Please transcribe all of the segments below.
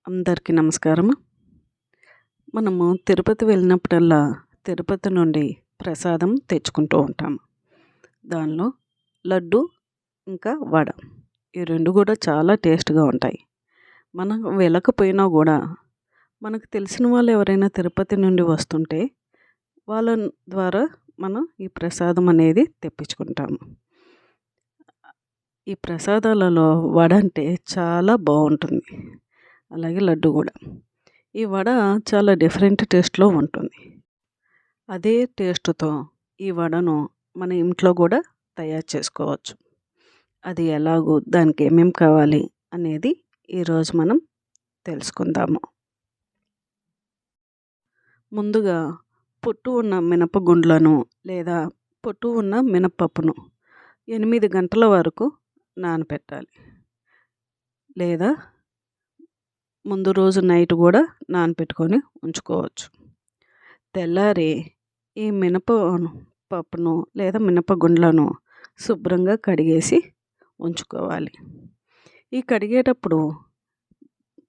అందరికీ నమస్కారం. మనము తిరుపతి వెళ్ళినప్పుడల్లా తిరుపతి నుండి ప్రసాదం తెచ్చుకుంటూ ఉంటాము. దానిలో లడ్డు ఇంకా వడ ఈ రెండు కూడా చాలా టేస్ట్గా ఉంటాయి. మనం వెళ్ళకపోయినా కూడా మనకు తెలిసిన వాళ్ళు ఎవరైనా తిరుపతి నుండి వస్తుంటే వాళ్ళ ద్వారా మనం ఈ ప్రసాదం అనేది తెప్పించుకుంటాము. ఈ ప్రసాదాలలో వడ అంటే చాలా బాగుంటుంది, అలాగే లడ్డు కూడా. ఈ వడ చాలా డిఫరెంట్ టేస్ట్లో ఉంటుంది. అదే టేస్ట్తో ఈ వడను మన ఇంట్లో కూడా తయారు చేసుకోవచ్చు. అది ఎలాగో దానికి ఏమేమి కావాలి అనేది ఈరోజు మనం తెలుసుకుందాము. ముందుగా పొట్టు ఉన్న మినపగుండ్లను లేదా పొట్టు ఉన్న మినపప్పును 8 గంటల వరకు నానబెట్టాలి, లేదా ముందు రోజు నైట్ కూడా నానబెట్టుకొని ఉంచుకోవచ్చు. తెల్లారి ఈ పప్పును లేదా మినపగుండ్లను శుభ్రంగా కడిగేసి ఉంచుకోవాలి. ఈ కడిగేటప్పుడు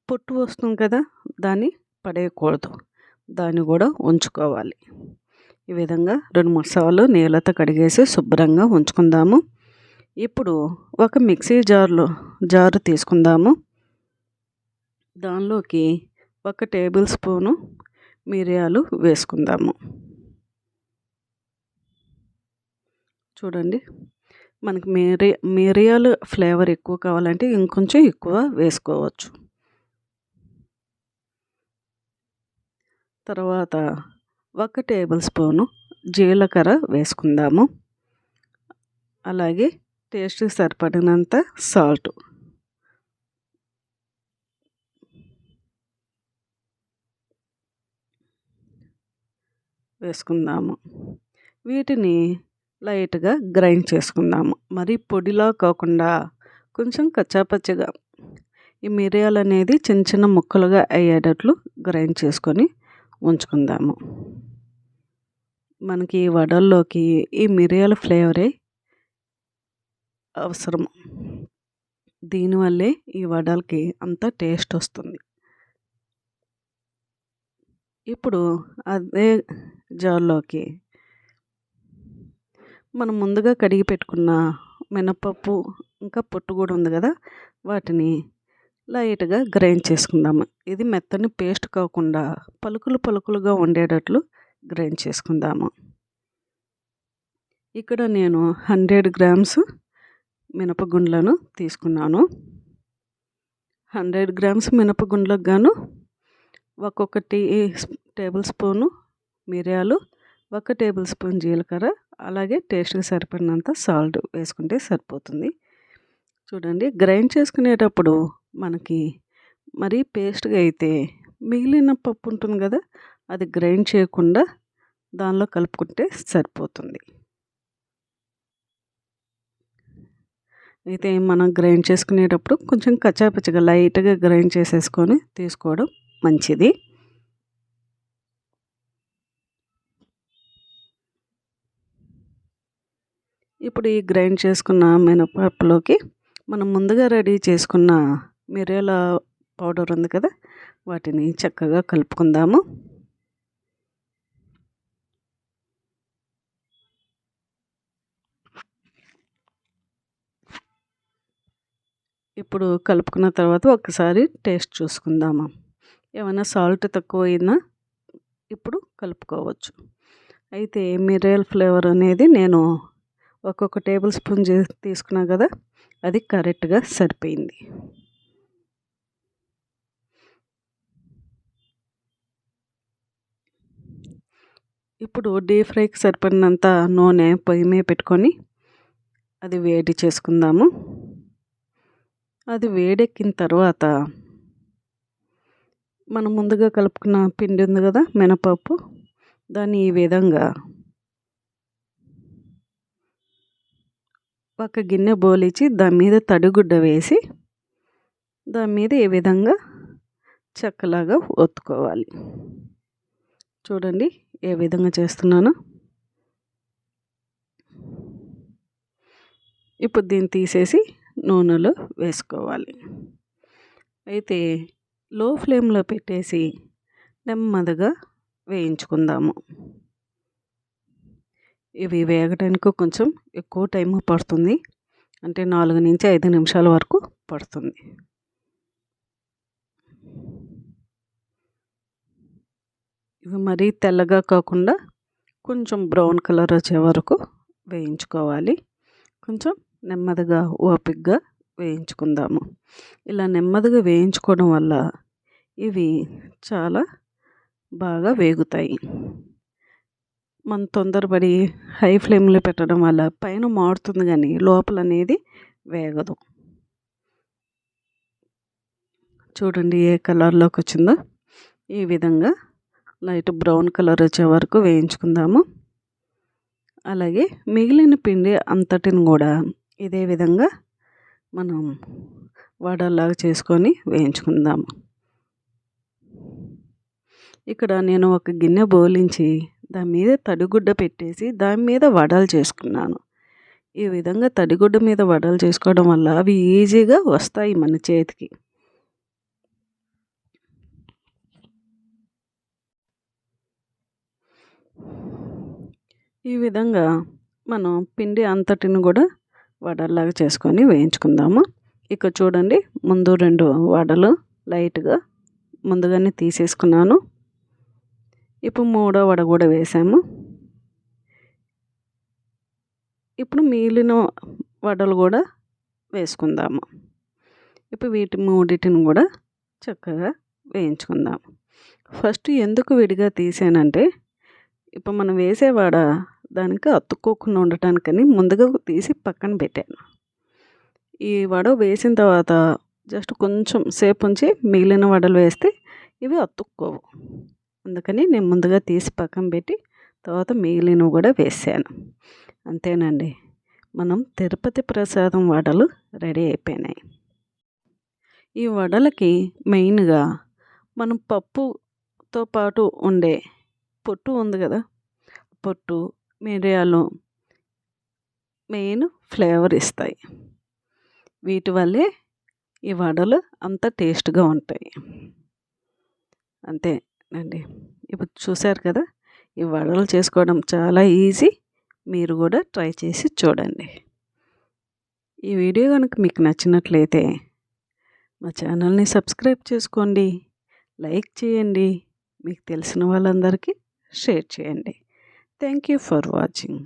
పొట్టు వస్తుంది కదా, దాన్ని పడేయకూడదు, దాన్ని కూడా ఉంచుకోవాలి. ఈ విధంగా 2-3 సార్లు నీళ్ళతో కడిగేసి శుభ్రంగా ఉంచుకుందాము. ఇప్పుడు ఒక మిక్సీ జారు తీసుకుందాము. దానిలోకి 1 టేబుల్ స్పూను మిరియాలు వేసుకుందాము. చూడండి, మనకి మిరియాలు ఫ్లేవర్ ఎక్కువ కావాలంటే ఇంకొంచెం ఎక్కువ వేసుకోవచ్చు. తర్వాత 1 టేబుల్ స్పూను జీలకర్ర వేసుకుందాము. అలాగే టేస్ట్కి సరిపడినంత సాల్ట్ వేసుకుందాము. వీటిని లైట్గా గ్రైండ్ చేసుకుందాము. మరి పొడిలా కాకుండా కొంచెం కచ్చాపచ్చగా ఈ మిరియాలు అనేది చిన్న చిన్న ముక్కలుగా అయ్యేటట్లు గ్రైండ్ చేసుకొని ఉంచుకుందాము. మనకి ఈ వడల్లోకి ఈ మిరియాల ఫ్లేవరే అవసరం. దీనివల్లే ఈ వడలకి అంత టేస్ట్ వస్తుంది. ఇప్పుడు అదే జార్లోకి మనం ముందుగా కడిగి పెట్టుకున్న మినపప్పు ఇంకా పొట్టు కూడా ఉంది కదా, వాటిని లైట్గా గ్రైండ్ చేసుకుందాము. ఇది మెత్తని పేస్ట్ కాకుండా పలుకులుగా ఉండేటట్లు గ్రైండ్ చేసుకుందాము. ఇక్కడ నేను 100 గ్రామ్స్ మినపగుండ్లను తీసుకున్నాను. 100 గ్రామ్స్ మినపగుండ్లకు గాను ఒక్కొక్కటి టేబుల్ స్పూను మిరియాలు, 1 టేబుల్ స్పూన్ జీలకర్ర, అలాగే టేస్ట్కి సరిపడినంత సాల్ట్ వేసుకుంటే సరిపోతుంది. చూడండి, గ్రైండ్ చేసుకునేటప్పుడు మనకి మరీ పేస్ట్గా అయితే మిగిలిన పప్పు ఉంటుంది కదా, అది గ్రైండ్ చేయకుండా దానిలో కలుపుకుంటే సరిపోతుంది. అయితే మనం గ్రైండ్ చేసుకునేటప్పుడు కొంచెం కచ్చాపచ్చగా లైట్గా గ్రైండ్ చేసేసుకొని తీసుకోవడం మంచిది. ఇప్పుడు ఈ గ్రైండ్ చేసుకున్న మినపప్పులోకి మనం ముందుగా రెడీ చేసుకున్న మిరియాల పౌడర్ ఉంది కదా, వాటిని చక్కగా కలుపుకుందాము. ఇప్పుడు కలుపుకున్న తర్వాత ఒకసారి టేస్ట్ చూసుకుందాము. ఏమైనా సాల్ట్ తక్కువ అయినా ఇప్పుడు కలుపుకోవచ్చు. అయితే మిరియాల ఫ్లేవర్ అనేది నేను ఒక్కొక్క టేబుల్ స్పూన్ తీసుకున్నా కదా, అది కరెక్ట్గా సరిపోయింది. ఇప్పుడు డీప్ ఫ్రైకి సరిపడినంత నూనె పొయ్యి మీద పెట్టుకొని అది వేడి చేసుకుందాము. అది వేడెక్కిన తర్వాత మనం ముందుగా కలుపుకున్న పిండి ఉంది కదా, మినపప్పు, దాన్ని ఈ విధంగా ఒక గిన్నె బోలిచి దాని మీద తడిగుడ్డ వేసి దాని మీద ఈ విధంగా చెక్కలాగా ఒత్తుకోవాలి. చూడండి ఏ విధంగా చేస్తున్నానో. ఇప్పుడు దీన్ని తీసేసి నూనెలో వేసుకోవాలి. అయితే లో ఫ్లేమ్లో పెట్టేసి నెమ్మదిగా వేయించుకుందాము. ఇవి వేగడానికి కొంచెం ఎక్కువ టైం పడుతుంది. అంటే 4-5 నిమిషాల వరకు పడుతుంది. ఇవి మరీ తెల్లగా కాకుండా కొంచెం బ్రౌన్ కలర్ వచ్చే వరకు వేయించుకోవాలి. కొంచెం నెమ్మదిగా ఓపికగా వేయించుకుందాము. ఇలా నెమ్మదిగా వేయించుకోవడం వల్ల ఇవి చాలా బాగా వేగుతాయి. మనం తొందరపడి హై ఫ్లేమ్లో పెట్టడం వల్ల పైన మాడుతుంది కానీ లోపల అనేది వేగదు. చూడండి ఏ కలర్లోకి వచ్చిందో. ఈ విధంగా లైట్ బ్రౌన్ కలర్ వచ్చే వరకు వేయించుకుందాము. అలాగే మిగిలిన పిండి అంతటిని కూడా ఇదే విధంగా మనం వడలాగా చేసుకొని వేయించుకుందాము. ఇక్కడ నేను ఒక గిన్నె బోలించి దాని మీద తడిగుడ్డ పెట్టేసి దాని మీద వడలు చేసుకున్నాను. ఈ విధంగా తడిగుడ్డ మీద వడలు చేసుకోవడం వల్ల అవి ఈజీగా వస్తాయి మన చేతికి. ఈ విధంగా మనం పిండి అంతటిని కూడా వడల్లాగా చేసుకొని వేయించుకుందాము. ఇక చూడండి, ముందు 2 వడలు లైట్గా ముందుగానే తీసేసుకున్నాను. ఇప్పుడు 3వ వడ కూడా వేసాము. ఇప్పుడు మిగిలిన వడలు కూడా వేసుకుందాము. ఇప్పుడు వీటి మూడింటిని కూడా చక్కగా వేయించుకుందాము. ఫస్ట్ ఎందుకు విడిగా తీసానంటే, ఇప్పుడు మనం వేసే వడ దానికి అతుక్కోకుండా ఉండటానికని ముందుగా తీసి పక్కన పెట్టాను. ఈ వడ వేసిన తర్వాత జస్ట్ కొంచెం సేపు ఉంచి మిగిలిన వడలు వేస్తే ఇవి అతుక్కోవు. అందుకని నేను ముందుగా తీసి పక్కన పెట్టి తర్వాత మిగిలినవి కూడా వేసాను. అంతేనండి, మనం తిరుపతి ప్రసాదం వడలు రెడీ అయిపోయినాయి. ఈ వడలకి మెయిన్గా మనం పప్పుతో పాటు ఉండే పొట్టు ఉంది కదా, పొట్టు మిరియాలు మెయిన్ ఫ్లేవర్ ఇస్తాయి. వీటి వల్లే ఈ వడలు అంత టేస్ట్గా ఉంటాయి. అంతేనండి. ఇప్పుడు చూశారు కదా, ఈ వడలు చేసుకోవడం చాలా ఈజీ. మీరు కూడా ట్రై చేసి చూడండి. ఈ వీడియో కనుక మీకు నచ్చినట్లయితే మా ఛానల్ని సబ్స్క్రైబ్ చేసుకోండి, లైక్ చేయండి, మీకు తెలిసిన వాళ్ళందరికీ షేర్ చేయండి. Thank you for watching.